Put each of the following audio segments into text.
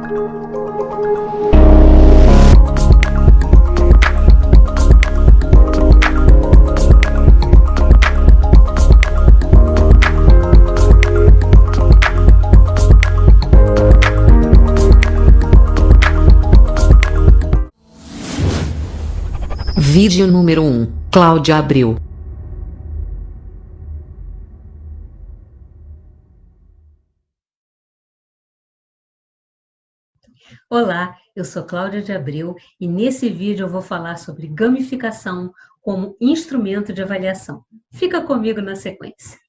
Vídeo número 1. Cláudia Abreu. Olá, eu sou Cláudia de Abreu e nesse vídeo eu vou falar sobre gamificação como instrumento de avaliação. Fica comigo na sequência.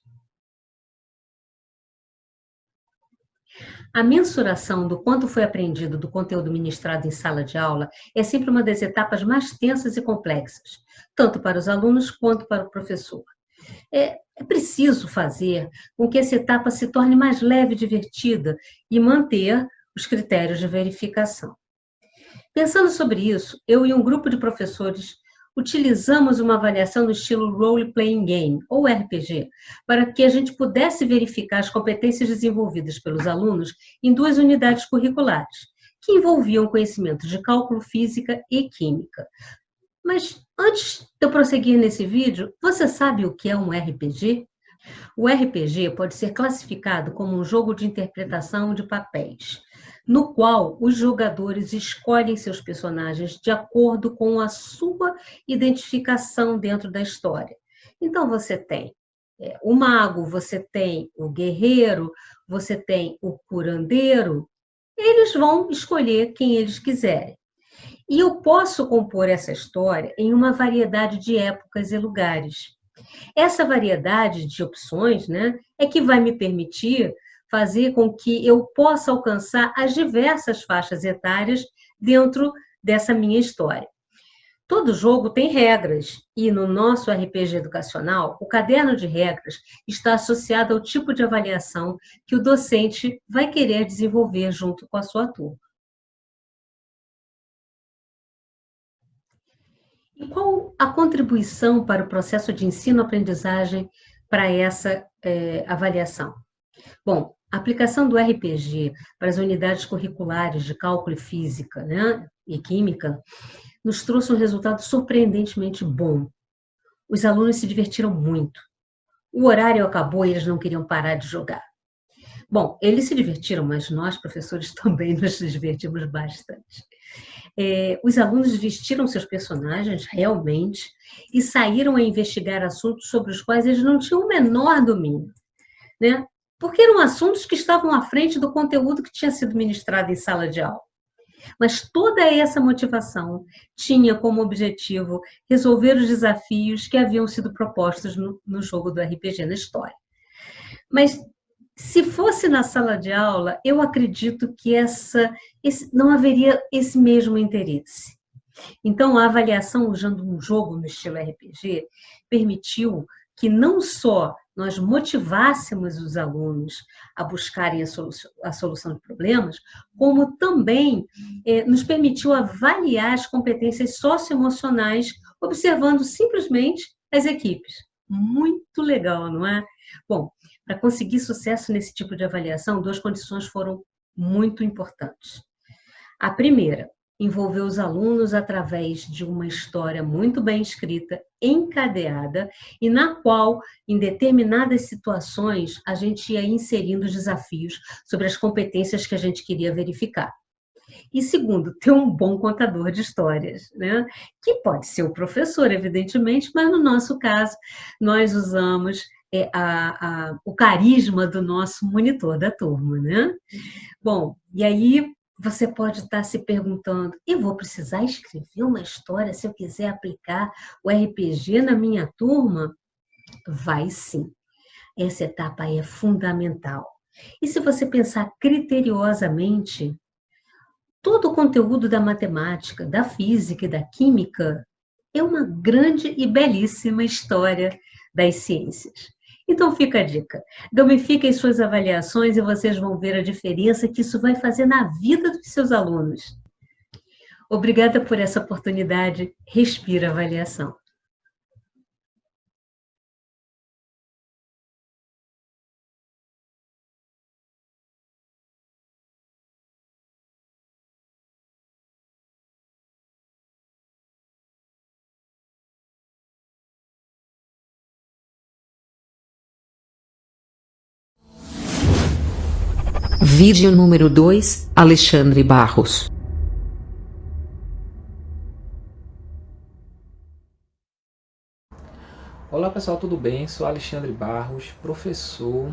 A mensuração do quanto foi aprendido do conteúdo ministrado em sala de aula é sempre uma das etapas mais tensas e complexas, tanto para os alunos quanto para o professor. É preciso fazer com que essa etapa se torne mais leve e divertida e manter os critérios de verificação. Pensando sobre isso, eu e um grupo de professores utilizamos uma avaliação no estilo Role Playing Game, ou RPG, para que a gente pudesse verificar as competências desenvolvidas pelos alunos em 2 unidades curriculares, que envolviam conhecimentos de cálculo, física e química. Mas antes de eu prosseguir nesse vídeo, você sabe o que é um RPG? O RPG pode ser classificado como um jogo de interpretação de papéis, no qual os jogadores escolhem seus personagens de acordo com a sua identificação dentro da história. Então, você tem o mago, você tem o guerreiro, você tem o curandeiro, eles vão escolher quem eles quiserem. E eu posso compor essa história em uma variedade de épocas e lugares. Essa variedade de opções, né, é que vai me permitir fazer com que eu possa alcançar as diversas faixas etárias dentro dessa minha história. Todo jogo tem regras, e no nosso RPG educacional, o caderno de regras está associado ao tipo de avaliação que o docente vai querer desenvolver junto com a sua turma. E qual a contribuição para o processo de ensino-aprendizagem para essa avaliação? Bom, a aplicação do RPG para as unidades curriculares de cálculo e física, né, e química nos trouxe um resultado surpreendentemente bom. Os alunos se divertiram muito. O horário acabou e eles não queriam parar de jogar. Bom, eles se divertiram, mas nós, professores, também nos divertimos bastante. Os alunos vestiram seus personagens realmente e saíram a investigar assuntos sobre os quais eles não tinham o menor domínio, né? Porque eram assuntos que estavam à frente do conteúdo que tinha sido ministrado em sala de aula. Mas toda essa motivação tinha como objetivo resolver os desafios que haviam sido propostos no jogo do RPG, na história. Mas se fosse na sala de aula, eu acredito que não haveria esse mesmo interesse. Então, a avaliação usando um jogo no estilo RPG permitiu que não só nós motivássemos os alunos a buscarem a solução de problemas, como também nos permitiu avaliar as competências socioemocionais, observando simplesmente as equipes. Muito legal, não é? Bom, para conseguir sucesso nesse tipo de avaliação, 2 condições foram muito importantes. A primeira, envolver os alunos através de uma história muito bem escrita, encadeada, e na qual, em determinadas situações, a gente ia inserindo os desafios sobre as competências que a gente queria verificar. E segundo, ter um bom contador de histórias, né? Que pode ser o professor, evidentemente, mas no nosso caso, nós usamos o carisma do nosso monitor da turma, né? Bom, e aí você pode estar se perguntando, eu vou precisar escrever uma história se eu quiser aplicar o RPG na minha turma? Vai sim. Essa etapa aí é fundamental. E se você pensar criteriosamente, todo o conteúdo da matemática, da física e da química é uma grande e belíssima história das ciências. Então fica a dica, gamifiquem suas avaliações e vocês vão ver a diferença que isso vai fazer na vida dos seus alunos. Obrigada por essa oportunidade, respira avaliação. Vídeo número 2, Alexandre Barros. Olá pessoal, tudo bem? Sou Alexandre Barros, professor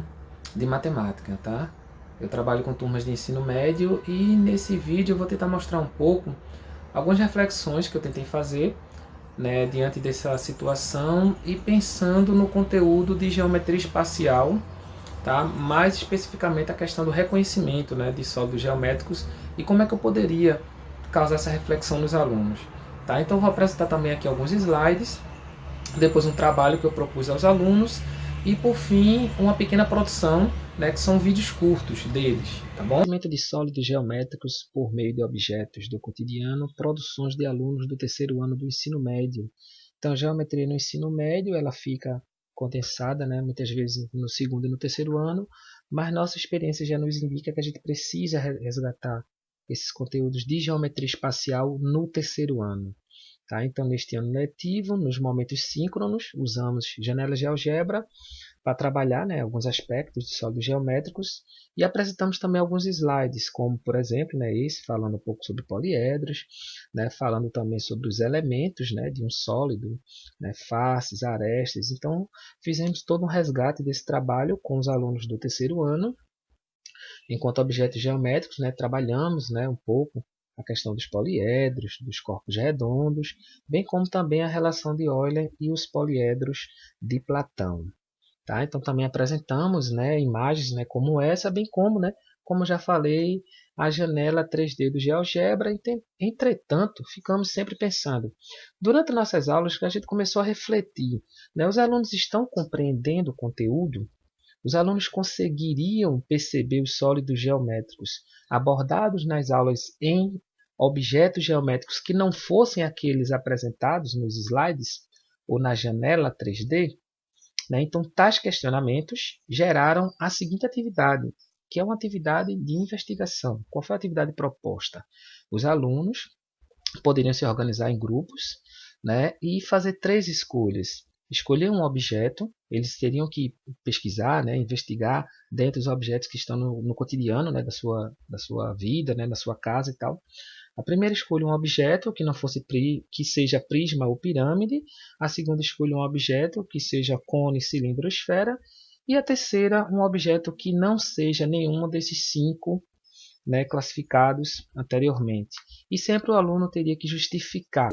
de matemática, tá? Eu trabalho com turmas de ensino médio e nesse vídeo eu vou tentar mostrar um pouco algumas reflexões que eu tentei fazer, né, diante dessa situação e pensando no conteúdo de geometria espacial, tá? Mais especificamente a questão do reconhecimento, né, de sólidos geométricos e como é que eu poderia causar essa reflexão nos alunos, tá? Então eu vou apresentar também aqui alguns slides, depois um trabalho que eu propus aos alunos e por fim uma pequena produção, né, que são vídeos curtos deles, tá bom? Desenvolvimento de sólidos geométricos por meio de objetos do cotidiano, produções de alunos do terceiro ano do ensino médio. Então a geometria no ensino médio ela fica condensada, né, muitas vezes no segundo e no terceiro ano, mas nossa experiência já nos indica que a gente precisa resgatar esses conteúdos de geometria espacial no terceiro ano. Tá? Então, neste ano letivo, nos momentos síncronos, usamos janelas de algebra para trabalhar, né, alguns aspectos de sólidos geométricos e apresentamos também alguns slides, como, por exemplo, né, esse falando um pouco sobre poliedros, né, falando também sobre os elementos, né, de um sólido, né, faces, arestas. Então, fizemos todo um resgate desse trabalho com os alunos do terceiro ano. Enquanto objetos geométricos, né, trabalhamos, né, um pouco a questão dos poliedros, dos corpos redondos, bem como também a relação de Euler e os poliedros de Platão. Tá? Então também apresentamos, né, imagens, né, como essa, bem como, né, como já falei, a janela 3D do GeoGebra. Entretanto, ficamos sempre pensando, durante nossas aulas, que a gente começou a refletir, né, os alunos estão compreendendo o conteúdo? Os alunos conseguiriam perceber os sólidos geométricos abordados nas aulas em objetos geométricos que não fossem aqueles apresentados nos slides ou na janela 3D? Né? Então, tais questionamentos geraram a seguinte atividade, que é uma atividade de investigação. Qual foi a atividade proposta? Os alunos poderiam se organizar em grupos, né, e fazer 3 escolhas. Escolher um objeto, eles teriam que pesquisar, né, investigar dentro dos objetos que estão no cotidiano, né, da sua vida, né, da sua casa e tal. A primeira escolha um objeto que não fosse que seja prisma ou pirâmide. A segunda escolha um objeto que seja cone, cilindro ou esfera. E a terceira um objeto que não seja nenhum desses 5, né, classificados anteriormente. E sempre o aluno teria que justificar.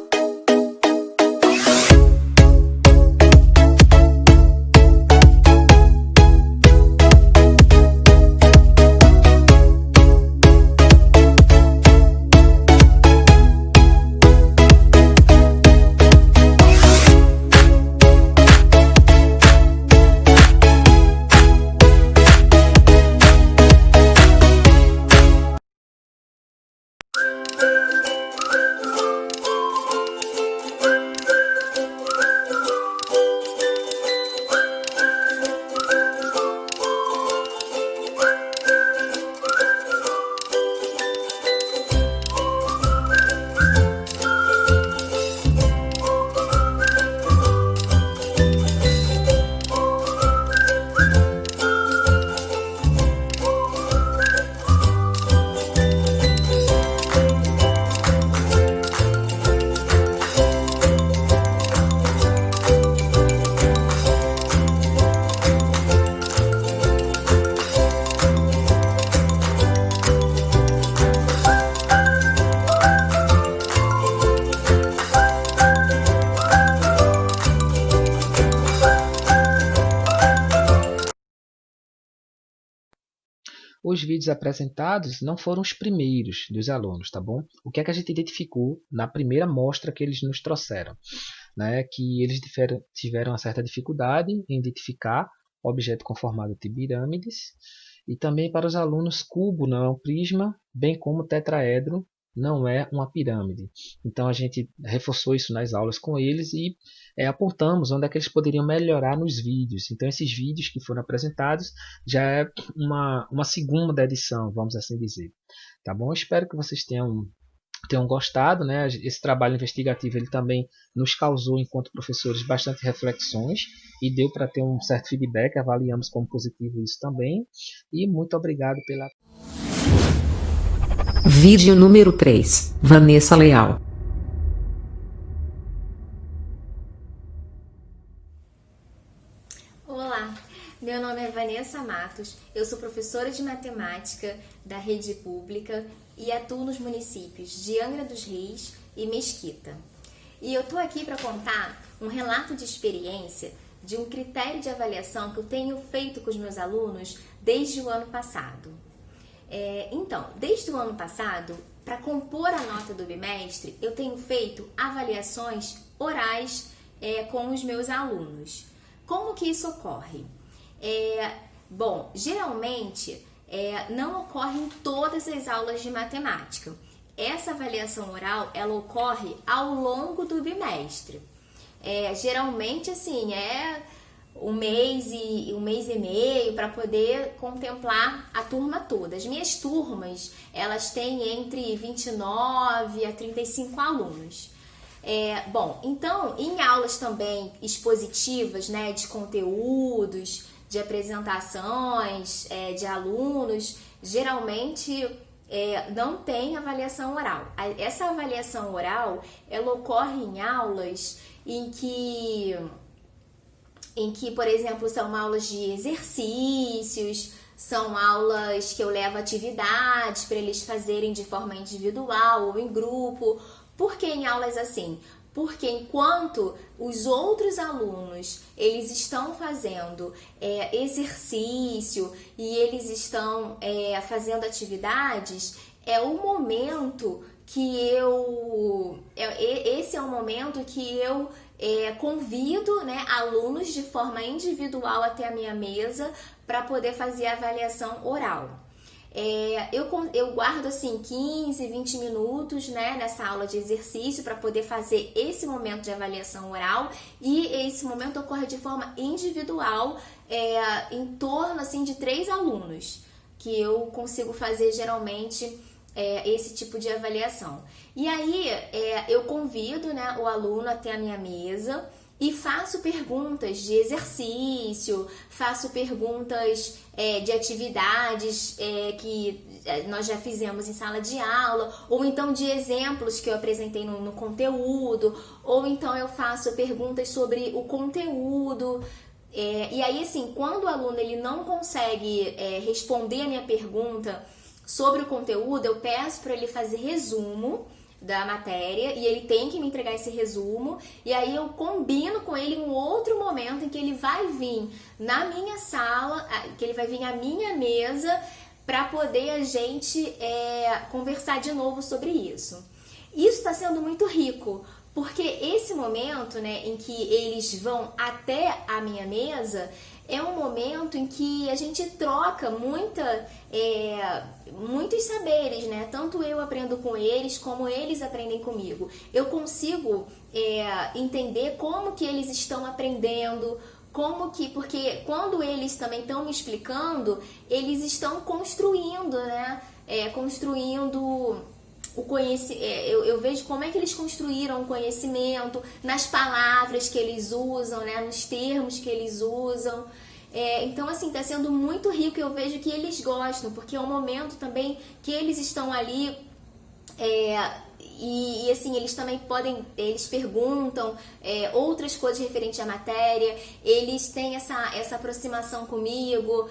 Os vídeos apresentados não foram os primeiros dos alunos, tá bom? O que é que a gente identificou na primeira mostra que eles nos trouxeram? Né? Que eles tiveram uma certa dificuldade em identificar objeto conformado de pirâmides, e também para os alunos cubo não é um prisma, bem como tetraedro não é uma pirâmide. Então a gente reforçou isso nas aulas com eles e apontamos onde é que eles poderiam melhorar nos vídeos. Então esses vídeos que foram apresentados já é uma segunda edição, vamos assim dizer. Tá bom? Espero que vocês tenham gostado, né? Esse trabalho investigativo ele também nos causou, enquanto professores, bastante reflexões e deu para ter um certo feedback, avaliamos como positivo isso também. E muito obrigado pela Vídeo número 3, Vanessa Leal. Olá, meu nome é Vanessa Matos, eu sou professora de matemática da rede pública e atuo nos municípios de Angra dos Reis e Mesquita. E eu tô aqui para contar um relato de experiência de um critério de avaliação que eu tenho feito com os meus alunos desde o ano passado. Então, desde o ano passado, para compor a nota do bimestre, eu tenho feito avaliações orais com os meus alunos. Como que isso ocorre? Bom, geralmente não ocorre em todas as aulas de matemática. Essa avaliação oral, ela ocorre ao longo do bimestre. Geralmente, assim, um mês e meio para poder contemplar a turma toda. As minhas turmas, elas têm entre 29 a 35 alunos. Bom, então, em aulas também expositivas, né, de conteúdos, de apresentações, de alunos, geralmente não tem avaliação oral. Essa avaliação oral, ela ocorre em aulas em que, por exemplo, são aulas de exercícios, são aulas que eu levo atividades para eles fazerem de forma individual ou em grupo. Por que em aulas assim? Porque enquanto os outros alunos, eles estão fazendo exercício e eles estão fazendo atividades, é o momento que esse é o momento que eu convido, né, alunos de forma individual até a minha mesa para poder fazer a avaliação oral. Eu guardo assim 15, 20 minutos, né, nessa aula de exercício para poder fazer esse momento de avaliação oral, e esse momento ocorre de forma individual, em torno assim de 3 alunos, que eu consigo fazer geralmente esse tipo de avaliação. E aí eu convido, né, o aluno até a minha mesa e faço perguntas de exercício, faço perguntas de atividades que nós já fizemos em sala de aula, ou então de exemplos que eu apresentei no conteúdo, ou então eu faço perguntas sobre o conteúdo. E aí, assim, quando o aluno ele não consegue responder a minha pergunta sobre o conteúdo, eu peço para ele fazer resumo da matéria e ele tem que me entregar esse resumo, e aí eu combino com ele um outro momento em que ele vai vir na minha sala, que ele vai vir à minha mesa para poder a gente conversar de novo sobre isso. Isso está sendo muito rico, porque esse momento, né, em que eles vão até a minha mesa é um momento em que a gente troca muitos saberes, né? Tanto eu aprendo com eles, como eles aprendem comigo. Eu consigo entender como que eles estão aprendendo, porque quando eles também estão me explicando, eles estão construindo, né? Construindo o conhecimento. Eu vejo como é que eles construíram o conhecimento nas palavras que eles usam, né? Nos termos que eles usam. Então, assim, está sendo muito rico, e eu vejo que eles gostam, porque é um momento também que eles estão ali e assim, eles também eles perguntam outras coisas referentes à matéria, eles têm essa aproximação comigo,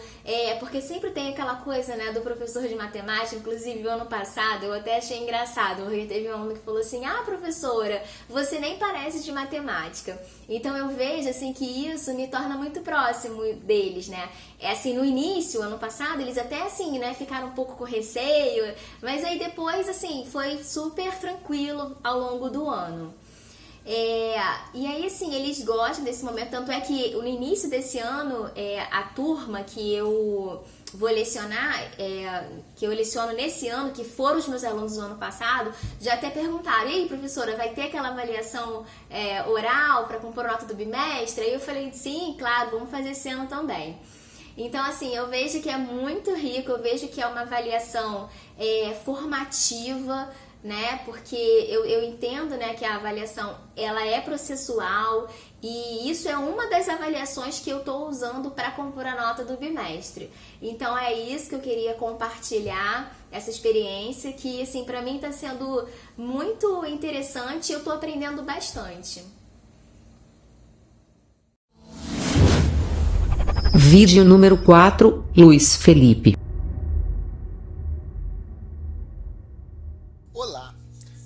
porque sempre tem aquela coisa, né, do professor de matemática. Inclusive, ano passado, eu até achei engraçado, porque teve um aluno que falou assim: ah, professora, você nem parece de matemática. Então, eu vejo, assim, que isso me torna muito próximo deles, né? Assim, no início, ano passado, eles até, assim, né, ficaram um pouco com receio, mas aí depois, assim, foi super tranquilo ao longo do ano. E aí, assim, eles gostam desse momento, tanto é que no início desse ano, a turma que eu vou lecionar, que eu leciono nesse ano, que foram os meus alunos do ano passado, já até perguntaram: ei, professora, vai ter aquela avaliação oral para compor a nota do bimestre? Aí eu falei: sim, claro, vamos fazer esse ano também. Então, assim, eu vejo que é muito rico, eu vejo que é uma avaliação formativa, né? Porque eu entendo, né, que a avaliação ela é processual e isso é uma das avaliações que eu estou usando para compor a nota do bimestre. Então é isso que eu queria compartilhar, essa experiência que, assim, para mim está sendo muito interessante e eu estou aprendendo bastante. Vídeo número 4, Luiz Felipe. Olá,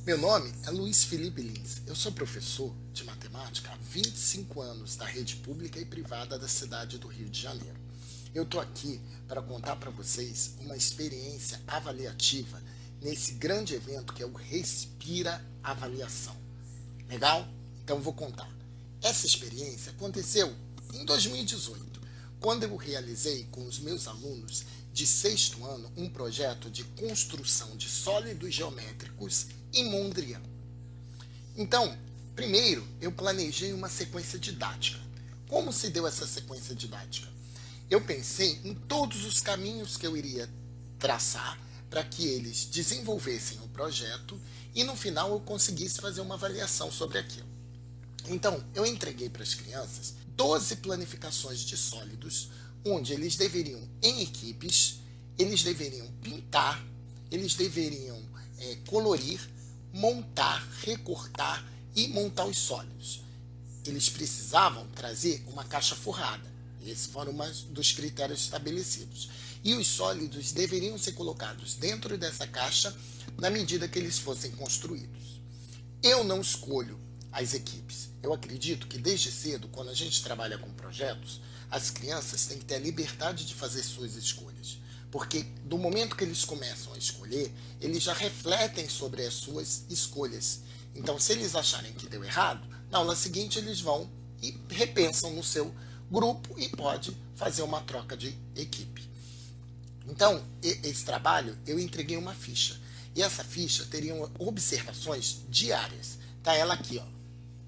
meu nome é Luiz Felipe Lins. Eu sou professor de matemática há 25 anos da rede pública e privada da cidade do Rio de Janeiro. Eu estou aqui para contar para vocês uma experiência avaliativa nesse grande evento que é o Respira Avaliação. Legal? Então vou contar. Essa experiência aconteceu em 2018, quando eu realizei com os meus alunos de 6º ano um projeto de construção de sólidos geométricos em Mondrian. Então, primeiro eu planejei uma sequência didática. Como se deu essa sequência didática? Eu pensei em todos os caminhos que eu iria traçar para que eles desenvolvessem o projeto e no final eu conseguisse fazer uma avaliação sobre aquilo. Então, eu entreguei para as crianças 12 planificações de sólidos, onde eles deveriam, em equipes, eles deveriam pintar, eles deveriam colorir, montar, recortar e montar os sólidos. Eles precisavam trazer uma caixa forrada. Esses foram um dos critérios estabelecidos. E os sólidos deveriam ser colocados dentro dessa caixa na medida que eles fossem construídos. Eu não escolho as equipes. Eu acredito que desde cedo, quando a gente trabalha com projetos, as crianças têm que ter a liberdade de fazer suas escolhas. Porque do momento que eles começam a escolher, eles já refletem sobre as suas escolhas. Então, se eles acharem que deu errado, na aula seguinte eles vão e repensam no seu grupo e pode fazer uma troca de equipe. Então, esse trabalho, eu entreguei uma ficha. E essa ficha teria observações diárias. Tá ela aqui, ó.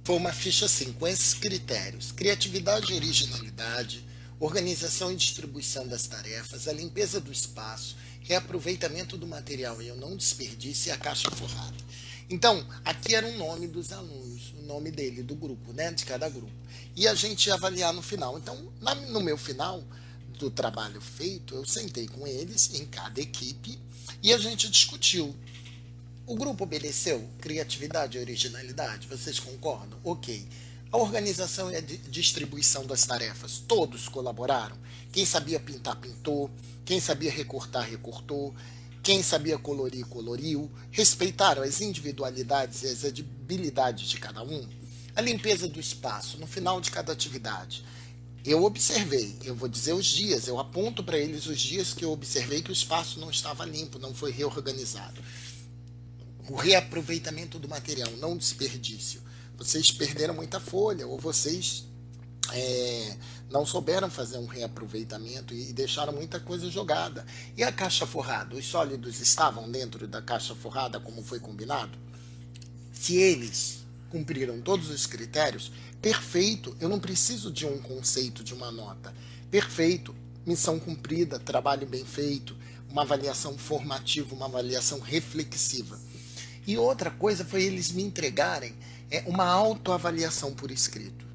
Foi uma ficha assim, com esses critérios: criatividade e originalidade, organização e distribuição das tarefas, a limpeza do espaço, reaproveitamento do material e o não desperdício e a caixa forrada. Então, aqui era o nome dos alunos, o nome dele, do grupo, né, de cada grupo. E a gente ia avaliar no final. Então, no meu final do trabalho feito, eu sentei com eles em cada equipe e a gente discutiu. O grupo obedeceu criatividade e originalidade? Vocês concordam? Ok. A organização e a distribuição das tarefas, todos colaboraram? Quem sabia pintar, pintou. Quem sabia recortar, recortou. Quem sabia colorir, coloriu. Respeitaram as individualidades e as habilidades de cada um? A limpeza do espaço, no final de cada atividade. Eu observei, eu vou dizer os dias, eu aponto para eles os dias que eu observei que o espaço não estava limpo, não foi reorganizado. O reaproveitamento do material, não desperdício. Vocês perderam muita folha, ou vocês não souberam fazer um reaproveitamento e deixaram muita coisa jogada. E a caixa forrada? Os sólidos estavam dentro da caixa forrada como foi combinado? Se eles cumpriram todos os critérios, perfeito, eu não preciso de um conceito, de uma nota. Perfeito, missão cumprida, trabalho bem feito, uma avaliação formativa, uma avaliação reflexiva. E outra coisa foi eles me entregarem uma autoavaliação por escrito.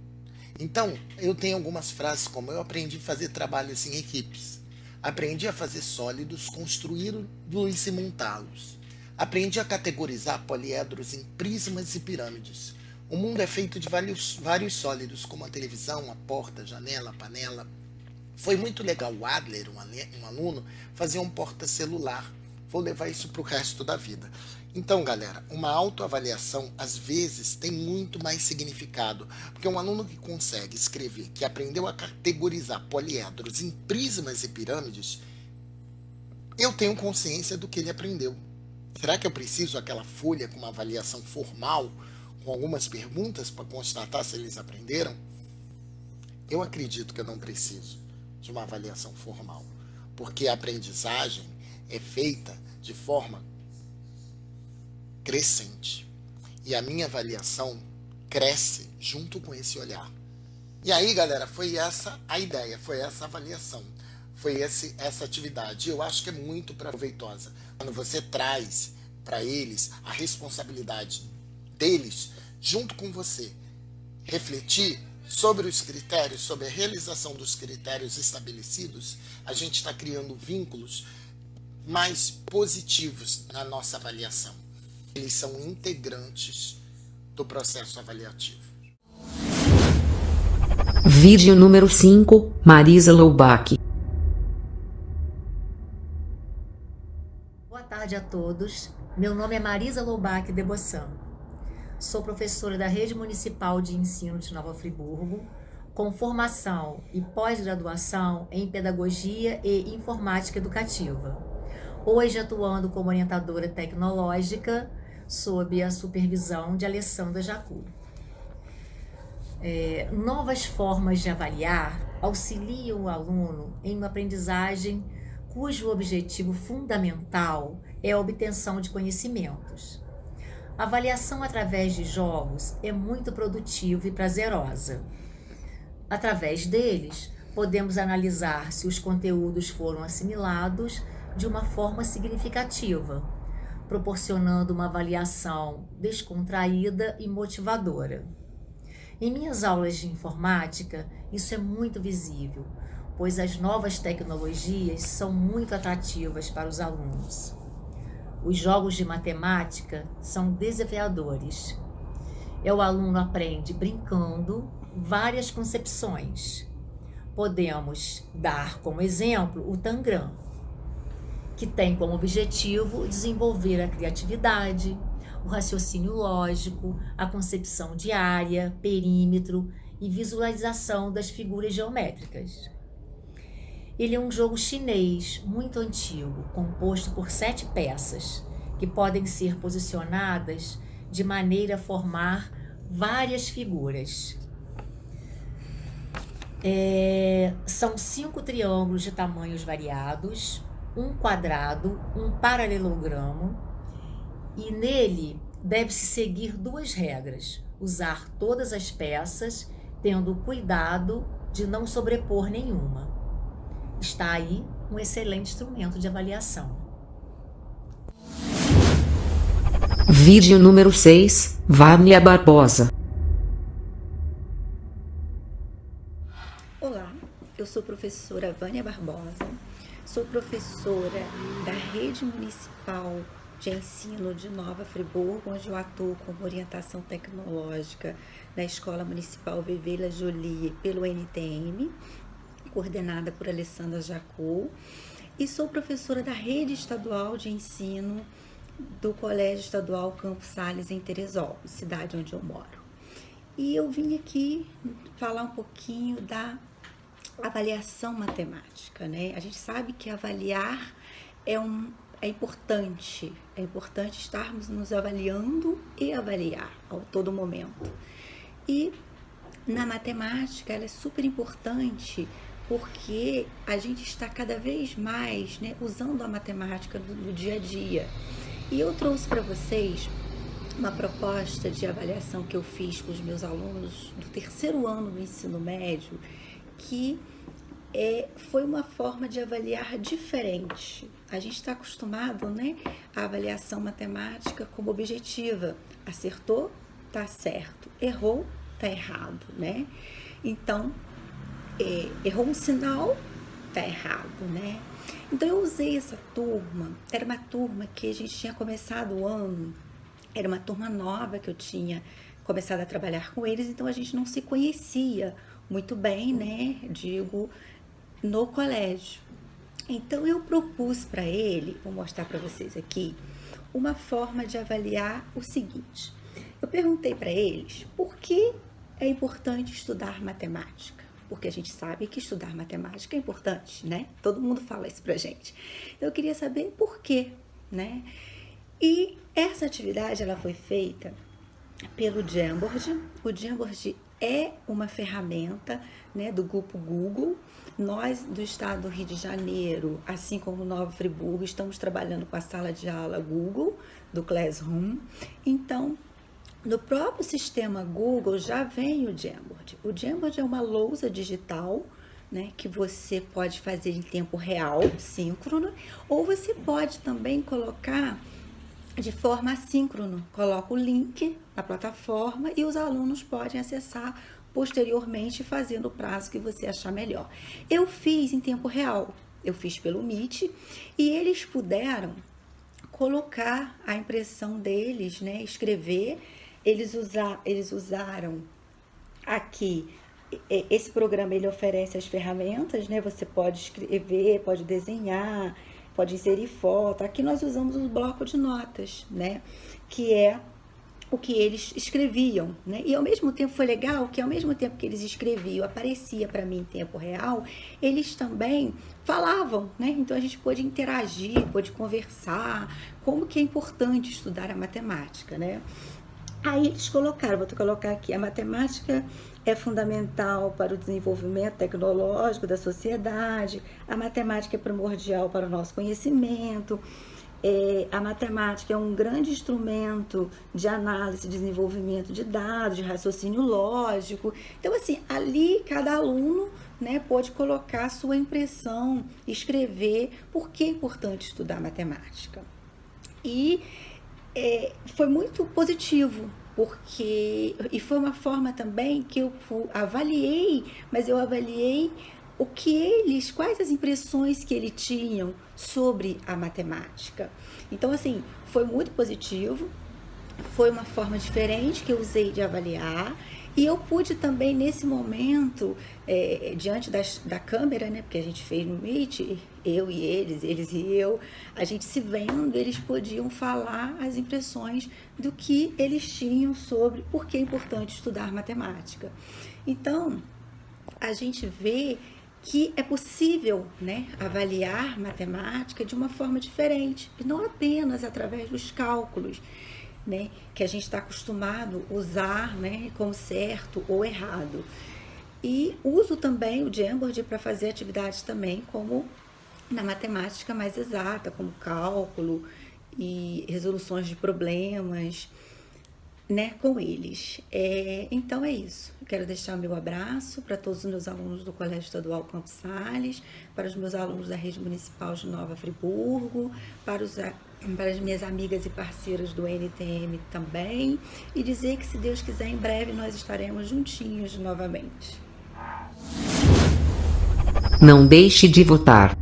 Então, eu tenho algumas frases como: eu aprendi a fazer trabalhos em equipes, aprendi a fazer sólidos, construí-los e montá-los, aprendi a categorizar poliedros em prismas e pirâmides. O mundo é feito de vários sólidos, como a televisão, a porta, a janela, a panela. Foi muito legal o Adler, um aluno, fazer um porta-celular. Vou levar isso para o resto da vida. Então, galera, uma autoavaliação, às vezes, tem muito mais significado. Porque um aluno que consegue escrever, que aprendeu a categorizar poliedros em prismas e pirâmides, eu tenho consciência do que ele aprendeu. Será que eu preciso daquela folha com uma avaliação formal, com algumas perguntas para constatar se eles aprenderam? Eu acredito que eu não preciso de uma avaliação formal, porque a aprendizagem é feita de forma crescente. E a minha avaliação cresce junto com esse olhar. E aí, galera, foi essa a ideia, foi essa a avaliação, foi essa atividade. Eu acho que é muito proveitosa. Quando você traz para eles a responsabilidade deles, junto com você, refletir sobre os critérios, sobre a realização dos critérios estabelecidos, a gente está criando vínculos mais positivos na nossa avaliação. Eles são integrantes do processo avaliativo. Vídeo número 5, Marisa Loubach. Boa tarde a todos. Meu nome é Marisa Loubach de Bossan. Sou professora da Rede Municipal de Ensino de Nova Friburgo, com formação e pós-graduação em Pedagogia e Informática Educativa. Hoje atuando como orientadora tecnológica, sob a supervisão de Alessandra Jacu. Novas formas de avaliar auxiliam o aluno em uma aprendizagem cujo objetivo fundamental é a obtenção de conhecimentos. A avaliação através de jogos é muito produtiva e prazerosa. Através deles, podemos analisar se os conteúdos foram assimilados de uma forma significativa, proporcionando uma avaliação descontraída e motivadora. Em minhas aulas de informática, isso é muito visível, pois as novas tecnologias são muito atrativas para os alunos. Os jogos de matemática são desafiadores. O aluno aprende brincando várias concepções. Podemos dar como exemplo o Tangram, que tem como objetivo desenvolver a criatividade, o raciocínio lógico, a concepção de área, perímetro e visualização das figuras geométricas. Ele é um jogo chinês muito antigo, composto por 7 peças, que podem ser posicionadas de maneira a formar várias figuras. São 5 triângulos de tamanhos variados, um quadrado, um paralelogramo, e nele deve-se seguir 2 regras: usar todas as peças, tendo cuidado de não sobrepor nenhuma. Está aí um excelente instrumento de avaliação. Vídeo número 6, Vânia Barbosa. Olá, eu sou professora Vânia Barbosa, sou professora da Rede Municipal de Ensino de Nova Friburgo, onde eu atuo como orientação tecnológica da Escola Municipal Vivela Jolie pelo NTM, coordenada por Alessandra Jacu, e sou professora da Rede Estadual de Ensino do Colégio Estadual Campos Sales, em Teresópolis, cidade onde eu moro. E eu vim aqui falar um pouquinho da avaliação matemática, né? A gente sabe que avaliar é importante estarmos nos avaliando e avaliar a todo momento. E na matemática ela é super importante porque a gente está cada vez mais, né, usando a matemática no dia a dia. E eu trouxe para vocês uma proposta de avaliação que eu fiz com os meus alunos do 3º ano do ensino médio, que foi uma forma de avaliar diferente. A gente está acostumado, né, à avaliação matemática como objetiva. Acertou, tá certo. Errou, tá errado, né? Então, errou um sinal, tá errado, né? Então, eu usei essa turma. Era uma turma que a gente tinha começado o ano, era uma turma nova que eu tinha começado a trabalhar com eles, então a gente não se conhecia muito bem, né? Digo, no colégio. Então eu propus para ele, vou mostrar para vocês aqui, uma forma de avaliar o seguinte. Eu perguntei para eles por que é importante estudar matemática, porque a gente sabe que estudar matemática é importante, né? Todo mundo fala isso pra gente. Então eu queria saber por quê, né? E essa atividade ela foi feita pelo Jamboard. O Jamboard é uma ferramenta, né, do grupo Google. Nós, do estado do Rio de Janeiro, assim como Nova Friburgo, estamos trabalhando com a sala de aula Google, do Classroom. Então, no próprio sistema Google já vem o Jamboard. O Jamboard é uma lousa digital, né, que você pode fazer em tempo real, síncrono, ou você pode também colocar de forma assíncrona. Coloco o link na plataforma e os alunos podem acessar posteriormente, fazendo o prazo que você achar melhor. Eu fiz em tempo real, eu fiz pelo Meet e eles puderam colocar a impressão deles, né, escrever. Eles usaram aqui, esse programa ele oferece as ferramentas, né, você pode escrever, pode desenhar, pode inserir foto. Aqui nós usamos o bloco de notas, né, que é o que eles escreviam, né? E ao mesmo tempo foi legal que ao mesmo tempo que eles escreviam, aparecia para mim em tempo real, eles também falavam, né? Então a gente pôde interagir, pôde conversar, como que é importante estudar a matemática, né? Aí eles colocaram, vou colocar aqui, a matemática é fundamental para o desenvolvimento tecnológico da sociedade, a matemática é primordial para o nosso conhecimento, a matemática é um grande instrumento de análise e desenvolvimento de dados, de raciocínio lógico. Então, assim, ali cada aluno, né, pode colocar a sua impressão, escrever por que é importante estudar matemática. E foi muito positivo, e foi uma forma também que eu avaliei, mas eu avaliei quais as impressões que eles tinham sobre a matemática. Então, assim, foi muito positivo, foi uma forma diferente que eu usei de avaliar, e eu pude também, nesse momento, diante da câmera, né, porque a gente fez no Meet, eu e eles e eu, a gente se vendo, eles podiam falar as impressões do que eles tinham sobre por que é importante estudar matemática. Então, a gente vê que é possível, né, avaliar matemática de uma forma diferente, e não apenas através dos cálculos, né, que a gente está acostumado a usar, né, como certo ou errado. E uso também o Jamboard para fazer atividades também como na matemática mais exata, como cálculo e resoluções de problemas, né, com eles. Então é isso. Eu quero deixar o meu abraço para todos os meus alunos do Colégio Estadual Campos Sales, para os meus alunos da Rede Municipal de Nova Friburgo, para as minhas amigas e parceiras do NTM também, e dizer que, se Deus quiser, em breve nós estaremos juntinhos novamente. Não deixe de votar.